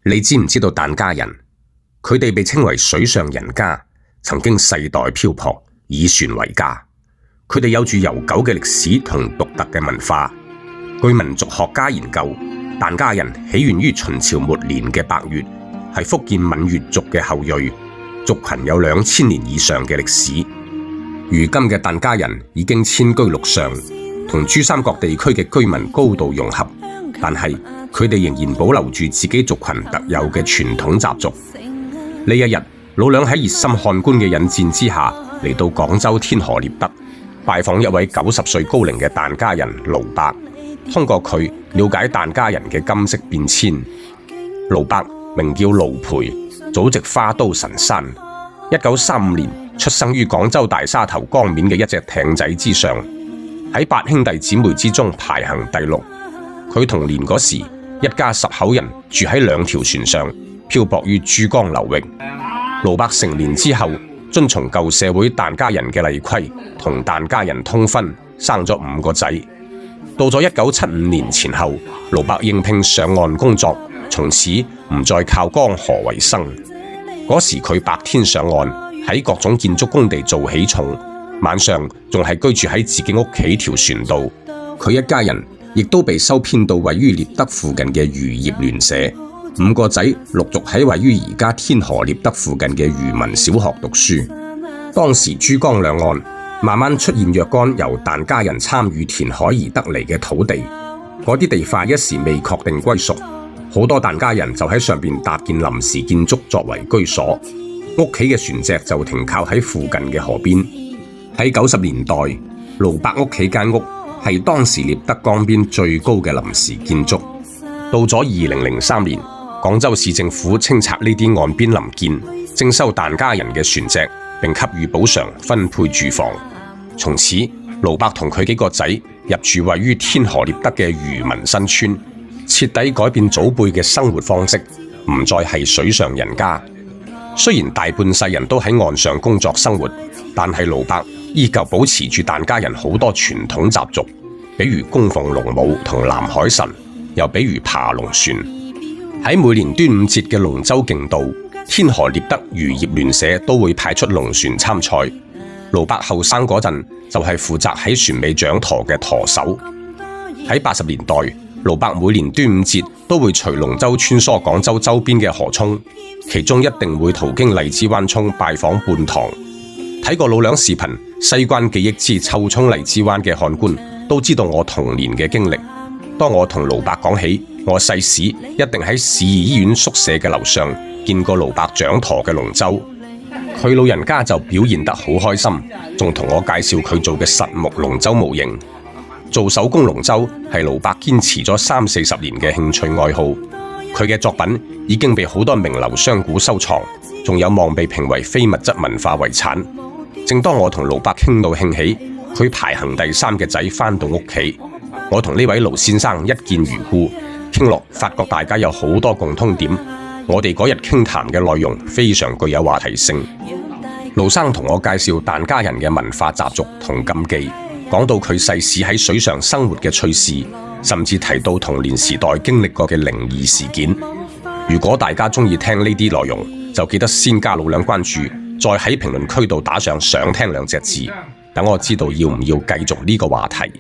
你知唔知道疍家人？佢哋被稱為水上人家，曾經世代漂泊，以船為家。佢哋有住悠久嘅歷史同獨特嘅文化。據民族學家研究，疍家人起源於秦朝末年嘅百越，係福建閩越族嘅後裔，族群有2000年以上嘅歷史。如今嘅疍家人已經遷居陸上，同珠三角地區嘅居民高度融合，但係佢哋仍然保留住自己族群特有嘅傳統習俗。呢一日，老梁喺熱心漢官嘅引薦之下，嚟到廣州天河獵德，拜訪一位90歲高齡嘅疍家人盧伯，通過佢了解疍家人嘅今昔變遷。盧伯名叫盧培，祖籍花都神山，1935年出生於廣州大沙頭江面嘅一隻艇仔之上，喺8兄弟姊妹之中排行第6。佢童年嗰時，一家10口人住喺2條船上，漂泊於珠江流域。盧伯成年之後，遵從舊社會疍家人嘅例規，同疍家人通婚，生咗5個仔。到咗1975年前後，盧伯應聘上岸工作，從此唔再靠江河為生。嗰時佢白天上岸，喺各種建築工地做起重，晚上仲係居住喺自己屋企條船度。佢一家人亦都被收編到位於獵德附近嘅漁業聯社，5個仔陸續喺位於而家天河獵德附近嘅漁民小學讀書。當時珠江兩岸慢慢出現若干由疍家人參與填海而得嚟嘅土地，嗰啲地塊一時未確定歸屬，好多疍家人就喺上邊搭建臨時建築作為居所，屋企嘅船隻就停靠喺附近嘅河邊。喺90年代，盧伯屋企間屋係當時獵德江邊最高嘅臨時建築。到咗2003年，廣州市政府清拆呢啲岸邊臨建，徵收疍家人嘅船隻，並給予補償，分配住房。從此，盧伯同佢幾個仔入住位於天河獵德嘅漁民新村，徹底改變祖輩嘅生活方式，唔再係水上人家。雖然大半世人都喺岸上工作生活，但係盧伯依舊保持住疍家人好多傳統習俗，比如供奉龍母同南海神，又比如爬龍船。喺每年端午節嘅龍舟競渡，天河獵德漁業聯社都會派出龍船參賽。盧伯後生嗰陣就係負責喺船尾掌舵嘅舵手。喺80年代，盧伯每年端午節都會隨龍舟穿梭廣州周邊嘅河涌，其中一定會途經荔枝灣涌拜訪泮塘。睇過老梁視頻《西關記憶之臭涌荔枝灣》嘅漢官都知道我童年嘅經歷。當我同盧伯講起我細時一定喺市醫醫院宿舍嘅樓上見過盧伯掌舵嘅龍舟，佢老人家就表現得好開心，仲同我介紹佢做嘅實木龍舟模型。做手工龍舟係盧伯堅持咗30-40年嘅興趣愛好，佢嘅作品已經被好多名流商賈收藏，仲有望被評為非物質文化遺產。正當我同盧伯傾到興起，佢排行第3嘅仔返到屋企，我同呢位盧先生一見如故，傾落發覺大家有好多共通點。我哋嗰日傾談嘅內容非常具有話題性。盧生同我介紹疍家人嘅文化習俗同禁忌，講到佢細時喺水上生活嘅趣事，甚至提到童年時代經歷過嘅靈異事件。如果大家中意聽呢啲內容，就記得先加老梁關注，再喺評論區度打上想聽2隻字，等我知道要唔要繼續呢個話題。